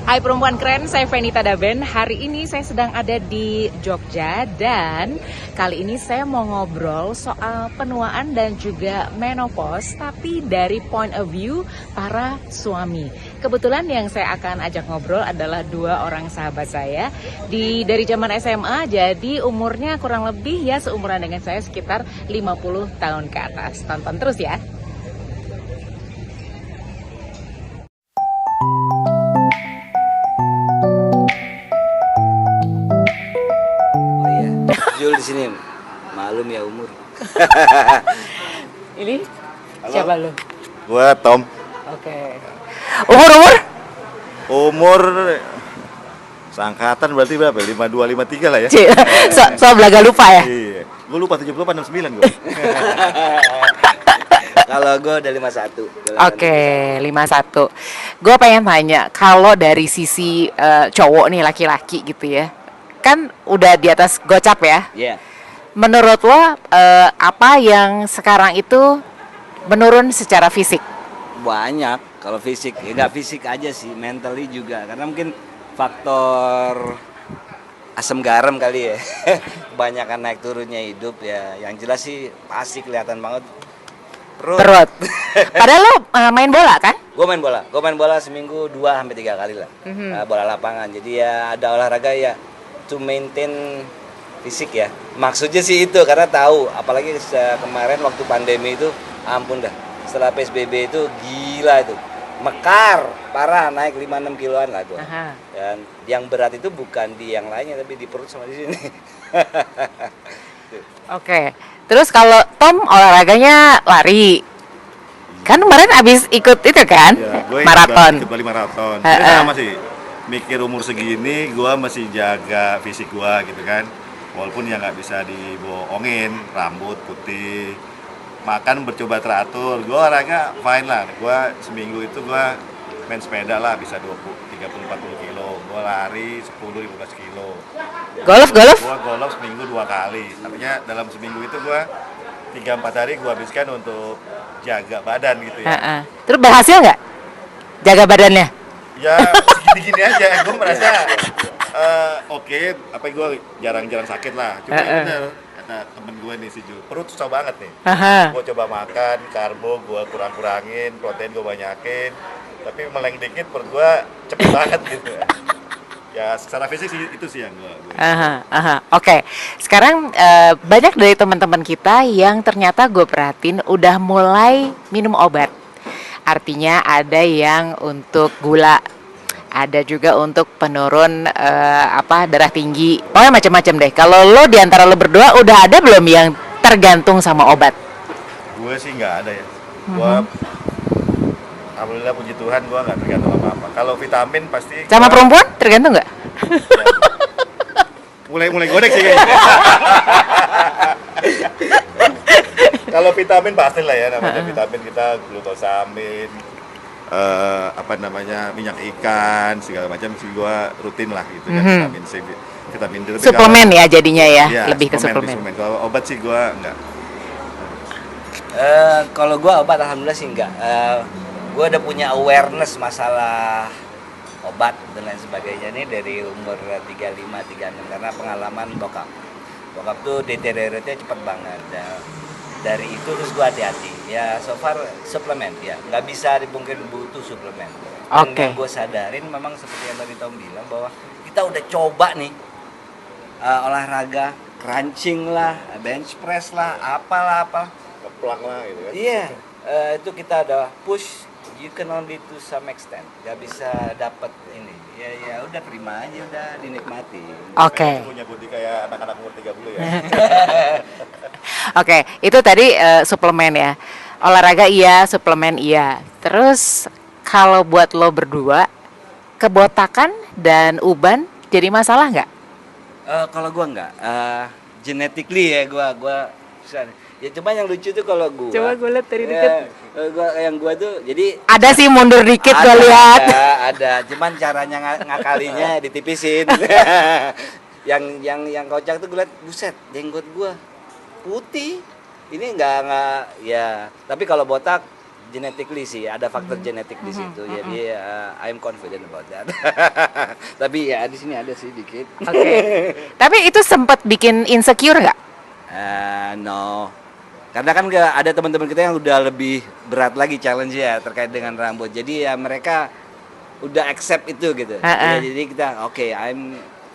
Hai perempuan keren, saya Fenita Daben. Hari ini saya sedang ada di Jogja dan kali ini saya mau ngobrol soal penuaan dan juga menopause tapi dari point of view para suami. Kebetulan yang saya akan ajak ngobrol adalah dua orang sahabat saya dari zaman SMA, jadi umurnya kurang lebih ya seumuran dengan saya sekitar 50 tahun ke atas. Tonton terus ya. Jul di sini malum ya umur. Ini halo. Siapa lu? Gua Tom. Oke. Umur Seangkatan berarti berapa? 52, 53 lah ya. so belaga lupa ya? Iya. Gua lupa 70 apa 69 gua. Kalau gue udah 51. Oke, 51. Gue pengen tanya, kalau dari sisi cowok nih, laki-laki gitu ya, kan udah di atas gocap ya. Iya. Menurut lo apa yang sekarang itu menurun secara fisik? Banyak. Kalau fisik, ya nggak fisik aja sih, mentally juga. Karena mungkin faktor asam garam kali ya. Kebanyakan naik turunnya hidup ya. Yang jelas sih pasti kelihatan banget perut. Padahal lo main bola kan? Gue main bola seminggu 2-3 kali lah. Bola lapangan. Jadi ya ada olahraga ya to maintain fisik ya. Maksudnya sih itu karena tahu, apalagi kemarin waktu pandemi itu ampun dah. Setelah PSBB itu gila itu. Mekar, parah, naik 5-6 kiloan lah gua. Dan yang berat itu bukan di yang lainnya tapi di perut sama di sini. Oke. Terus kalau Tom olahraganya lari. Kan kemarin abis ikut itu kan? Ya, gue maraton. Ikut Bali maraton. Jadi sama sih. Mikir umur segini gua masih jaga fisik gua gitu kan. Walaupun ya nggak bisa dibohongin, rambut putih, makan bercoba teratur. Gua olahraga fine lah. Gua seminggu itu gua main sepeda lah bisa 30-40 kilo. Gua lari 10-15 kilo. Golf? Gua golf seminggu 2 kali. Artinya dalam seminggu itu gua 3-4 hari gua habiskan untuk jaga badan gitu ya. Terus berhasil nggak jaga badannya? Ya segini-gini aja, gue merasa oke, apa gue jarang-jarang sakit lah. Cuma bener, kata temen gue nih si Ju, perut susah banget nih. Gue coba makan, karbo gue kurang-kurangin, protein gue banyakin, tapi meleng dikit perut gue cepet banget gitu. Ya secara fisik sih itu sih yang gue. Oke. Sekarang banyak dari teman-teman kita yang ternyata gue perhatiin udah mulai minum obat. Artinya ada yang untuk gula, ada juga untuk penurun darah tinggi. Pokoknya macam-macam deh. Kalau lo di antara lo berdua udah ada belum yang tergantung sama obat? Gue sih nggak ada ya. Gue alhamdulillah puji Tuhan gue nggak tergantung apa-apa. Kalau vitamin pasti. Sama perempuan tergantung nggak? mulai godek sih kayaknya. Kalau vitamin pasti lah ya, namanya vitamin kita glukosamin, minyak ikan segala macam sih gua rutin lah gitu kan, vitamin C, vitamin D. Suplemen ya jadinya ya, lebih ke suplemen. Kalau obat sih gua enggak. Kalau gua obat alhamdulillah sih enggak. Gua udah punya awareness masalah obat dan lain sebagainya nih dari umur 35-36 karena pengalaman bokap tuh deteriorate-nya cepet banget ya. Dari itu terus gue hati-hati ya, so far suplemen ya nggak bisa dipungkiri butuh suplemen. Yang gue sadarin memang seperti yang tadi Tom bilang bahwa kita udah coba nih olahraga crunching lah, bench press lah, apalah Keplak lah gitu kan. Iya, itu kita ada push, you can only to some extent, nggak bisa dapat ini. Ya udah terima aja, udah dinikmati. Oke. Punya body kayak anak-anak umur 30 ya. Oke, itu tadi suplemen ya. Olahraga iya, suplemen iya. Terus kalau buat lo berdua, kebotakan dan uban jadi masalah nggak? Kalau gua nggak, genetically ya gua susah. Ya cuma yang lucu tuh kalau gua. Coba gua lihat dari deket. Gua tuh jadi ada sih mundur dikit gua lihat. Ada. Cuman caranya ngakalinya ditipisin. yang kocak tuh gua lihat, buset, jenggot gua putih. Ini enggak ya. Tapi kalau botak genetically sih, ada faktor genetik di situ. Jadi I'm confident about that. Tapi ya di sini ada sih dikit. Oke. Tapi itu sempat bikin insecure nggak? No. Karena kan ada teman-teman kita yang udah lebih berat lagi challenge ya terkait dengan rambut. Jadi ya mereka udah accept itu gitu. Ya, jadi kita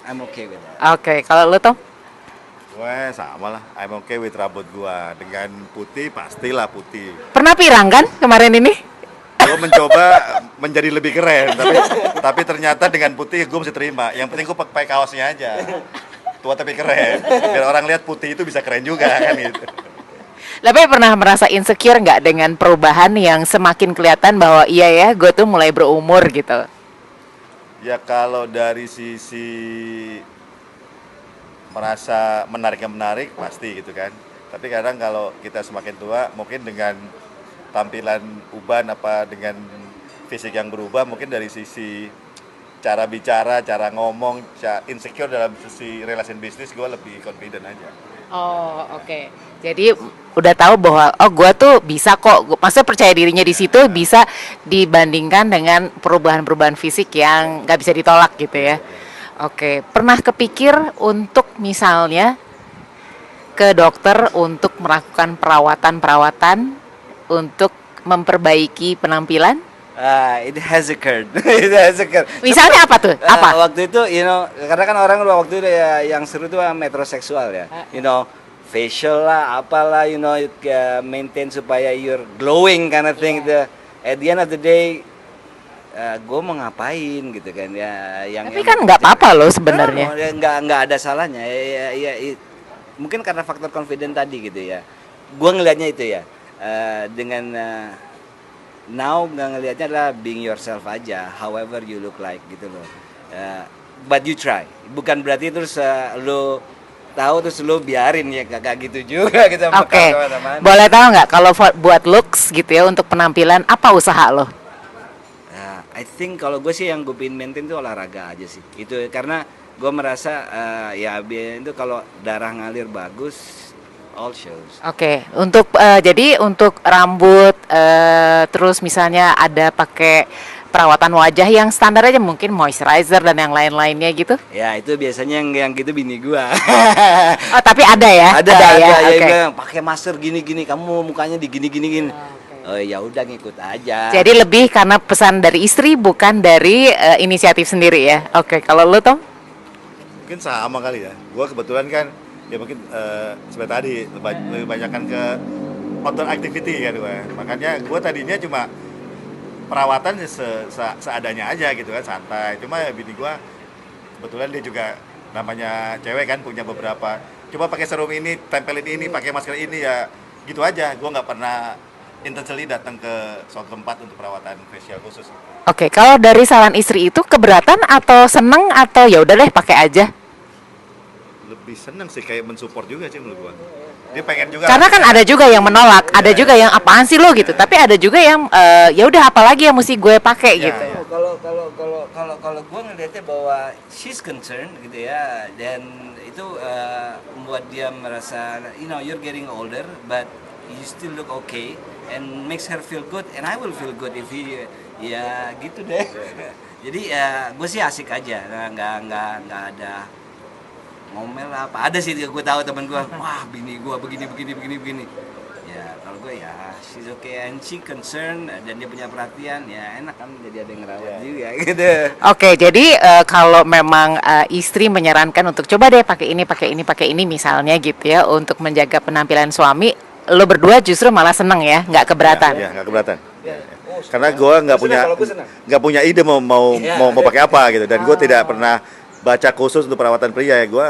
I'm okay with that. Oke, kalau lo Tom? Gue sama lah, I'm okay with rambut gua. Dengan putih, pastilah putih. Pernah pirang kan kemarin ini? Gue mencoba menjadi lebih keren, tapi ternyata dengan putih gue mesti terima. Yang penting gue pakai kaosnya aja. Tua tapi keren. Biar orang lihat putih itu bisa keren juga kan gitu. Tapi pernah merasa insecure nggak dengan perubahan yang semakin kelihatan bahwa iya ya, gue tuh mulai berumur gitu? Ya kalau dari sisi merasa menarik pasti gitu kan. Tapi kadang kalau kita semakin tua mungkin dengan tampilan uban apa dengan fisik yang berubah, mungkin dari sisi cara bicara, cara ngomong, insecure dalam sisi relasi bisnis gue lebih confident aja. Oh oke. Jadi udah tahu bahwa gue tuh bisa kok, maksudnya percaya dirinya di situ bisa dibandingkan dengan perubahan-perubahan fisik yang nggak bisa ditolak gitu ya. Oke, pernah kepikir untuk misalnya ke dokter untuk melakukan perawatan untuk memperbaiki penampilan? It has occurred. It has occurred. Misalnya apa tuh? Apa? Waktu itu, karena kan orang waktu itu yang seru tuh metroseksual ya. Facial lah, apalah, maintain supaya you're glowing kind of thing. At the end of the day, gue mau ngapain gitu kan ya. Tapi kan nggak apa-apa loh sebenarnya. Nggak ada salahnya. Mungkin karena faktor confident tadi gitu ya. Gue ngelihatnya itu ya. Dengan now nggak ngelihatnya adalah being yourself aja, however you look like gitu loh. But you try. Bukan berarti terus lo tahu terus lo biarin ya, kagak gitu juga gitu. Oke. Boleh tahu nggak kalau buat looks gitu ya untuk penampilan apa usaha lo? I think kalau gue sih yang gue pengen maintain itu olahraga aja sih. Itu karena gue merasa itu kalau darah ngalir bagus, all shows. Oke. Untuk jadi untuk rambut terus misalnya ada pakai perawatan wajah yang standar aja, mungkin moisturizer dan yang lain-lainnya gitu. Ya itu biasanya yang gitu bini gua. Oh tapi ada ya? Ada ya. Okay. Pakai masker gini-gini, kamu mukanya digini-giniin. Oh ya udah ngikut aja. Jadi lebih karena pesan dari istri bukan dari inisiatif sendiri ya. Oke, kalau lu Tom? Mungkin sama kali ya. Gua kebetulan kan ya mungkin seperti tadi lebih banyakkan ke outdoor activity kan gue. Makanya gue tadinya cuma perawatan seadanya aja gitu kan, santai. Cuma ya bini gue kebetulan dia juga namanya cewek kan, punya beberapa, coba pakai serum ini, tempelin ini, pakai masker ini, ya gitu aja. Gue nggak pernah intentionally datang ke suatu tempat untuk perawatan facial khusus. Oke, kalau dari saran istri itu keberatan atau seneng atau ya udah deh pakai aja? Lebih seneng sih, kayak mensupport juga sih menurut gue. Dia pengen juga. Karena kan ada juga yang menolak, ada juga yang apaan sih lo gitu. Tapi ada juga yang ya udah apalagi yang mesti gue pakai gitu. Kalau gue ngelihatnya bahwa she's concerned gitu ya, dan itu membuat dia merasa you're getting older but you still look okay and makes her feel good and I will feel good if he ya gitu deh. Jadi gue sih asik aja, nggak ada ngomel apa. Ada sih gue tahu teman gue, wah bini gue begini. Ya kalau gue ya she's okay and she concerned dan dia punya perhatian, ya enak kan, jadi ada yang ngerawat juga gitu. Oke, jadi kalau memang istri menyarankan untuk coba deh pakai ini misalnya gitu ya untuk menjaga penampilan suami, lo berdua justru malah seneng ya, nggak keberatan? Ya nggak keberatan. Karena gue nggak punya ide mau pakai apa gitu, dan gue tidak pernah baca khusus untuk perawatan pria, ya gue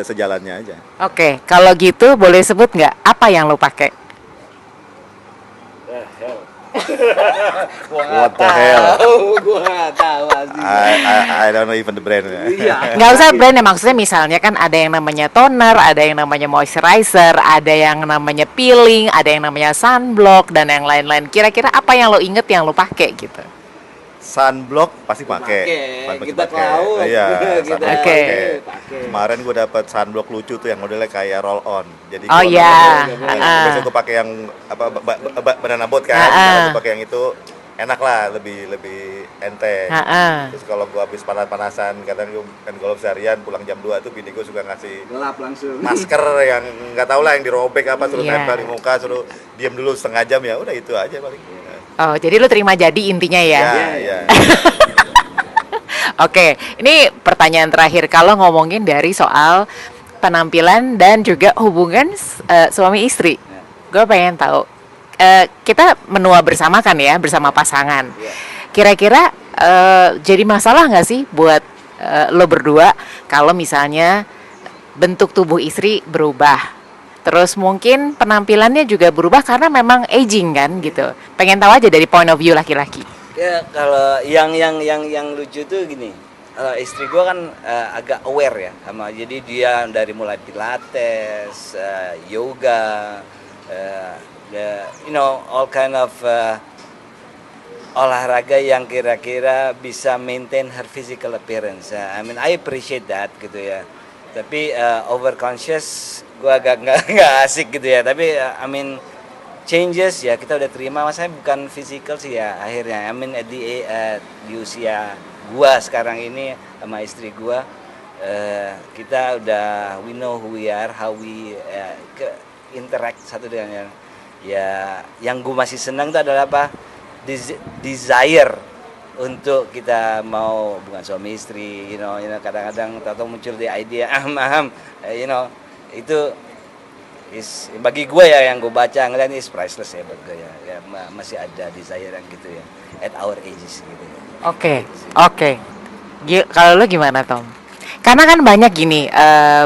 sejalannya aja. Oke, kalau gitu boleh sebut nggak apa yang lo pakai? What the hell? Gue nggak tahu asli. I don't know even the brand. Nggak usah brand ya, maksudnya misalnya kan ada yang namanya toner, ada yang namanya moisturizer, ada yang namanya peeling, ada yang namanya sunblock dan yang lain-lain. Kira-kira apa yang lo inget yang lo pakai gitu? Sunblock pasti pakai. Kita tahu. Iya. Kita Oke. Pakai. Kemarin gue dapat sunblock lucu tuh yang modelnya kayak roll on. Jadi Oh iya. biasanya gue pakai yang banana boat kan. Kalau gue pakai yang itu enak lah, lebih enteng. Terus kalau gue habis panas-panasan, kadang gue kan golf seharian pulang jam 2 tuh bini gue suka ngasih Gelap langsung. masker yang nggak tahu lah yang dirobek apa, suruh tempel di muka, suruh diam dulu setengah jam, ya udah itu aja paling. Oh, jadi lu terima jadi intinya ya? Ya. Oke, ini pertanyaan terakhir. Kalau ngomongin dari soal penampilan dan juga hubungan suami istri, gue pengen tahu. Kita menua bersama kan ya, bersama pasangan. Kira-kira jadi masalah nggak sih buat lo berdua kalau misalnya bentuk tubuh istri berubah? Terus mungkin penampilannya juga berubah karena memang aging kan gitu. Pengen tahu aja dari point of view laki-laki. Ya kalau yang lucu tuh gini, istri gue kan agak aware ya sama, jadi dia dari mulai pilates, yoga, all kind of olahraga yang kira-kira bisa maintain her physical appearance. I mean I appreciate that gitu ya. Tapi over conscious gue agak nggak asik gitu ya. Tapi I mean changes ya kita udah terima, maksudnya bukan physical sih ya akhirnya. I mean di usia gua sekarang ini sama istri gua, kita udah we know who we are, how we interact satu dengan yang ya. Yang gua masih senang itu adalah apa, desire untuk kita mau bukan suami istri, kadang-kadang tahu muncul di idea itu bagi gue ya, yang gue baca ngeliat is priceless ya buat gue ya, masih ada desire yang gitu ya at our ages gitu ya. Oke. Kalau lo gimana Tom? Karena kan banyak gini,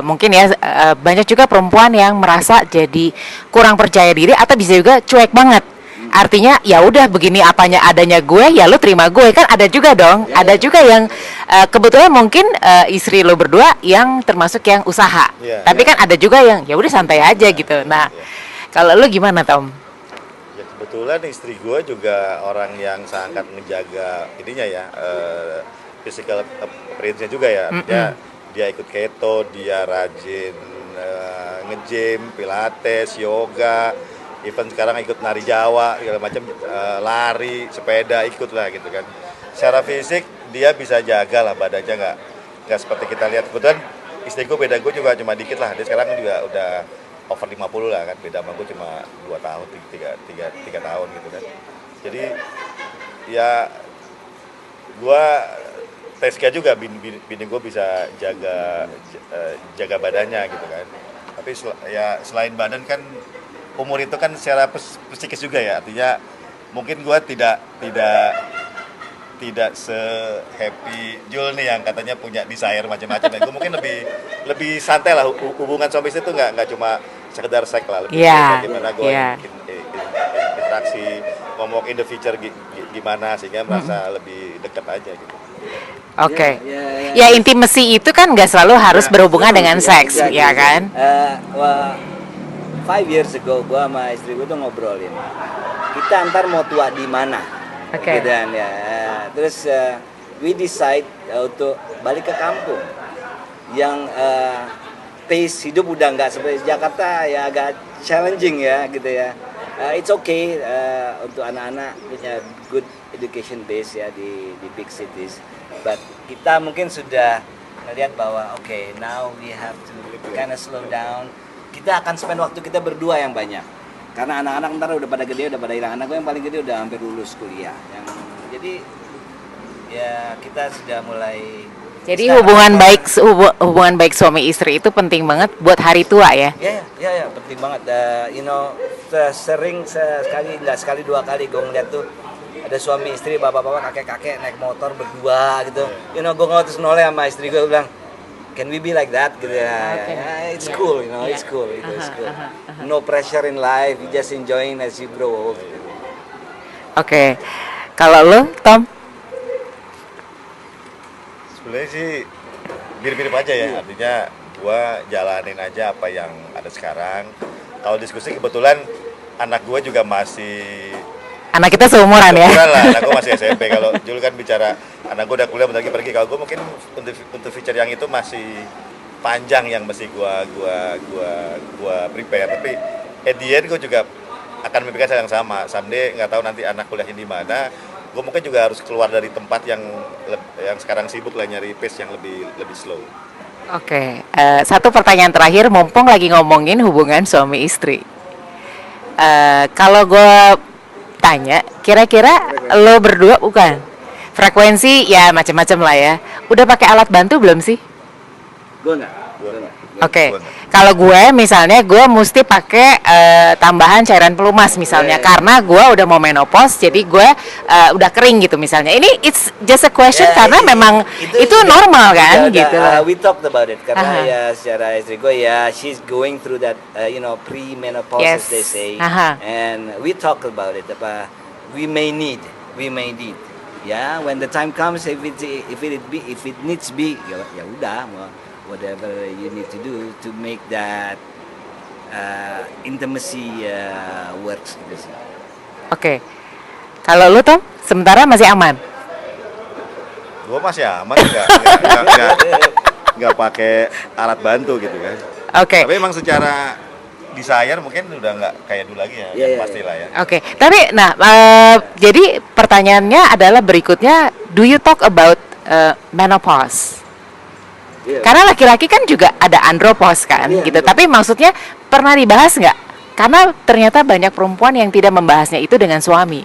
mungkin ya banyak juga perempuan yang merasa jadi kurang percaya diri atau bisa juga cuek banget. Artinya ya udah begini apanya adanya gue, ya lo terima gue, kan ada juga dong. Ada juga yang kebetulan mungkin istri lo berdua yang termasuk yang usaha. Tapi kan ada juga yang ya udah santai aja gitu. Nah, kalau lo gimana Tom? Ya kebetulan istri gue juga orang yang sangat menjaga ininya ya, physical appearance-nya juga ya. Dia ikut keto, dia rajin nge-gym, pilates, yoga, even sekarang ikut nari Jawa, segala macam, lari, sepeda ikut lah gitu kan. Secara fisik dia bisa jaga lah badannya, nggak seperti kita lihat. Kebetulan istri gue beda gue juga cuma dikit lah. Dia sekarang juga udah over 50 lah kan, beda sama gue cuma 2 tahun, 3 tahun gitu kan. Jadi ya gue Teska juga bini gue bisa jaga badannya gitu kan. Tapi ya selain badan kan umur itu kan secara psikis juga ya, artinya mungkin gue tidak se-happy Jul nih yang katanya punya desire macam-macam. Gue mungkin lebih santai lah, hubungan suami istri itu nggak cuma sekedar seks lah, lebih bagaimana gue interaksi, ngomong in the future gimana sehingga merasa lebih dekat aja gitu. Oke. Ya intimacy itu kan nggak selalu harus berhubungan dengan seks, ya kan? 5 years ago, gue sama istri gue tuh ngobrolin, kita antar mau tua di mana, gitu kan ya. Terus we decide untuk balik ke kampung, yang pace hidup udah nggak seperti Jakarta ya, agak challenging ya, gitu ya. It's okay untuk anak-anak punya good education base ya di big cities, but kita mungkin sudah melihat bahwa now we have to kind of slow down. Kita akan spend waktu kita berdua yang banyak, karena anak-anak ntar udah pada gede, udah pada hilang. Anak gue yang paling gede udah hampir lulus kuliah, jadi ya kita sudah mulai. Jadi hubungan baik suami istri itu penting banget buat hari tua ya? Ya penting banget. Sering nggak sekali 2 kali gue ngeliat tuh ada suami istri, bapak-bapak, kakek-kakek naik motor berdua gitu. Gue ngeliat terus noleh sama istri gue bilang, can we be like that gitu ya. It's cool, it's cool. No pressure in life, you just enjoying as you grow old. Oke. Kalau lo, Tom? Sebenarnya sih mirip-mirip aja ya, artinya gua jalanin aja apa yang ada sekarang. Kalau diskusi kebetulan anak gua juga masih, anak kita seumuran ya? Lah, anak gua masih SMP. Kalau Jul kan bicara anak gua udah kuliah bentar lagi pergi. Kalau gua mungkin untuk feature yang itu masih panjang yang mesti gua prepare, tapi at the end gua juga akan memikirkan hal yang sama. Someday nggak tahu nanti anak kuliahnya di mana, gua mungkin juga harus keluar dari tempat yang sekarang sibuk lah nyari pace yang lebih slow. Oke, satu pertanyaan terakhir, mumpung lagi ngomongin hubungan suami istri. Kalau gue tanya, kira-kira lo berdua bukan? Frekuensi ya macam-macam lah ya. Udah pakai alat bantu belum sih? Gue nggak. Oke, kalau gue misalnya gue mesti pakai tambahan cairan pelumas misalnya, karena gue udah mau menopause, jadi gue udah kering gitu misalnya. Ini it's just a question karena memang itu normal kan gitu. We talked about it karena ya secara istri gue ya she's going through that pre-menopause as they say, and we talk about it. We may need ya when the time comes, if it needs be ya udah, whatever you need to do to make that intimacy works gitu sih. Oke. Kalau lu Tom, sementara masih aman? Gua masih aman, nggak pakai alat bantu gitu kan. Oke. Tapi emang secara desire mungkin udah nggak kayak dulu lagi ya, pastilah ya. Oke. Tapi jadi pertanyaannya adalah berikutnya, do you talk about menopause? Karena laki-laki kan juga ada andropause kan, gitu. Tapi maksudnya pernah dibahas nggak? Karena ternyata banyak perempuan yang tidak membahasnya itu dengan suami.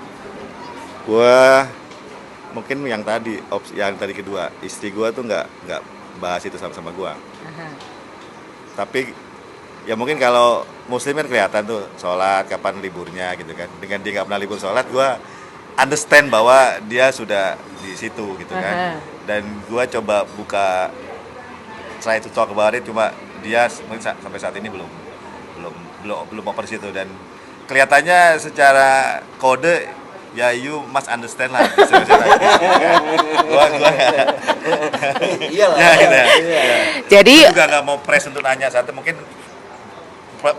Gua mungkin yang tadi kedua, istri gua tuh nggak bahas itu sama gua. Tapi ya mungkin kalau muslim kan kelihatan tuh sholat kapan liburnya gitu kan. Dengan dia nggak pernah libur sholat, gua understand bahwa dia sudah di situ gitu kan. Dan gua coba buka try to talk about it, cuma dia sampai saat ini belum open situ, dan kelihatannya secara kode ya you must understand lah. gua iyalah. Jadi juga nggak mau press untuk nanya satu, mungkin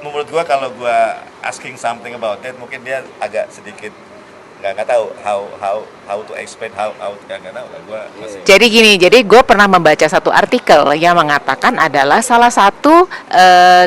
menurut gua kalau gua asking something about it, mungkin dia agak sedikit nggak tahu how to explain, how nggak tahu lah gua masih. Jadi gini, gue pernah membaca satu artikel yang mengatakan adalah salah satu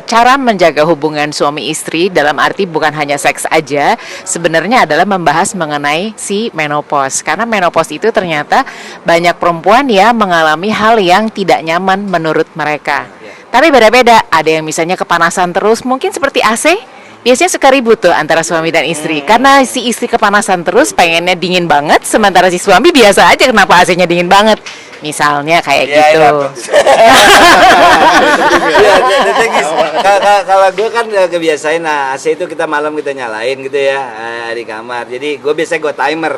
cara menjaga hubungan suami istri dalam arti bukan hanya seks aja, sebenarnya adalah membahas mengenai si menopause. Karena menopause itu ternyata banyak perempuan yang mengalami hal yang tidak nyaman menurut mereka. Tapi beda-beda, ada yang misalnya kepanasan terus, mungkin seperti AC. Biasanya suka ribut tuh antara suami dan istri, karena si istri kepanasan terus pengennya dingin banget, sementara si suami biasa aja kenapa AC-nya dingin banget, misalnya kayak gitu. Kalau gue kan kebiasain, AC itu kita malam kita nyalain gitu ya di kamar. Jadi gue biasanya gue timer.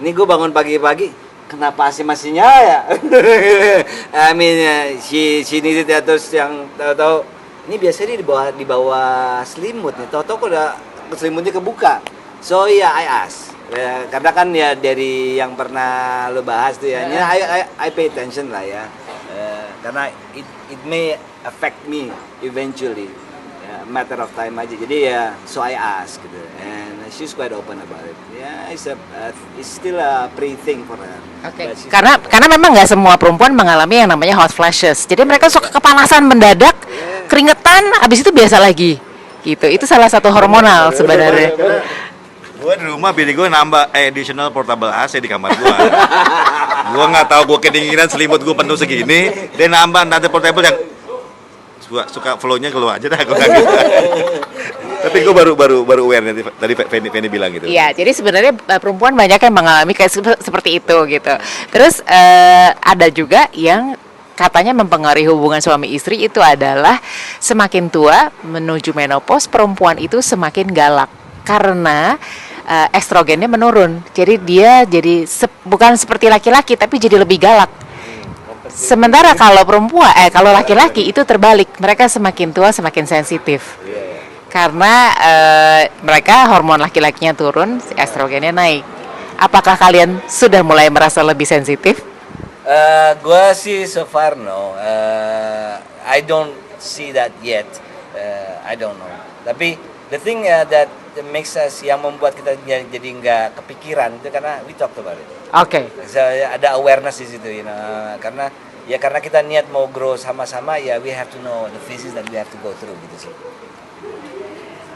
Ini gue bangun pagi-pagi, kenapa AC masih nyala ya? I mean, she needed ya, terus yang tahu-tahu ini biasanya di bawah selimut nih, tau-tau kok udah selimutnya kebuka. So ya I ask, karena kan ya dari yang pernah lo bahas tuh ya, I pay attention lah ya, karena it may affect me eventually, matter of time aja. Jadi ya so I ask gitu, and she's quite open about it. Yeah, it's still a pre thing for her. Okay. Karena memang nggak semua perempuan mengalami yang namanya hot flashes. Jadi mereka suka kepanasan mendadak, keringetan, abis itu biasa lagi. Gitu. Itu salah satu hormonal sebenarnya. Gue di rumah bini gue nambah additional portable AC di kamar gue. Gue nggak tahu gue kedinginan, selimut gue penuh segini, dia nambah nanti portable yang suka flow-nya keluar aja dah gue gitu. Tapi gue baru aware nanti tadi Fanny bilang gitu. Iya, jadi sebenarnya perempuan banyak yang mengalami kayak seperti itu gitu. Terus ada juga yang katanya mempengaruhi hubungan suami istri itu adalah semakin tua menuju menopause, perempuan itu semakin galak karena estrogennya menurun. Jadi dia jadi bukan seperti laki-laki tapi jadi lebih galak. Sementara kalau kalau laki-laki itu terbalik, mereka semakin tua semakin sensitif. Karena mereka hormon laki-lakinya turun, estrogennya naik. Apakah kalian sudah mulai merasa lebih sensitif? Gua sih so far no. I don't see that yet. I don't know. Tapi the thing that makes us, yang membuat kita jadi nggak kepikiran itu karena we talk about it. Oke. So, ada awareness di situ, you know. Karena kita niat mau grow sama-sama, ya we have to know the phases that we have to go through gitu sih.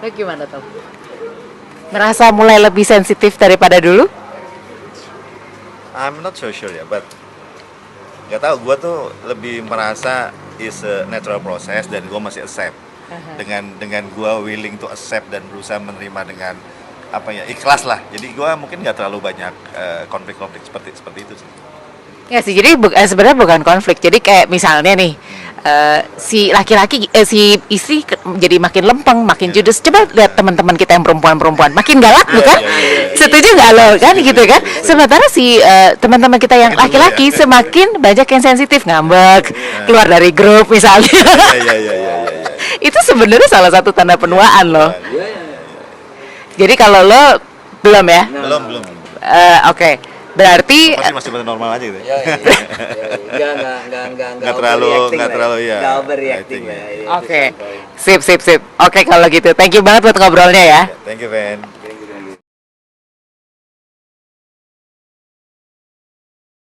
Lo gimana tuh? Merasa mulai lebih sensitif daripada dulu? I'm not so sure ya, but nggak tahu. Gue tuh lebih merasa is a natural process dan gue masih accept. Dengan gue willing to accept dan berusaha menerima dengan apa ya, ikhlas lah. Jadi gue mungkin nggak terlalu banyak konflik-konflik seperti itu sih. Ya sih, jadi sebenarnya bukan konflik. Jadi kayak misalnya nih, si laki-laki, si istri jadi makin lempeng, makin judes. Coba lihat teman-teman kita yang perempuan-perempuan, makin galak, bukan? Setuju nggak lo? Kan gitu kan? Sementara si teman-teman kita yang laki-laki semakin banyak yang sensitif, ngambek, keluar dari grup misalnya. Iya. Itu sebenarnya salah satu tanda penuaan loh. Jadi kalau lo belum ya? Belum. Oke. Berarti Masih normal aja gitu. Ya. Nggak terlalu ya. Nggak overreacting lah. oke. Sip. Oke kalau gitu. Thank you banget buat ngobrolnya ya. Thank you, Van.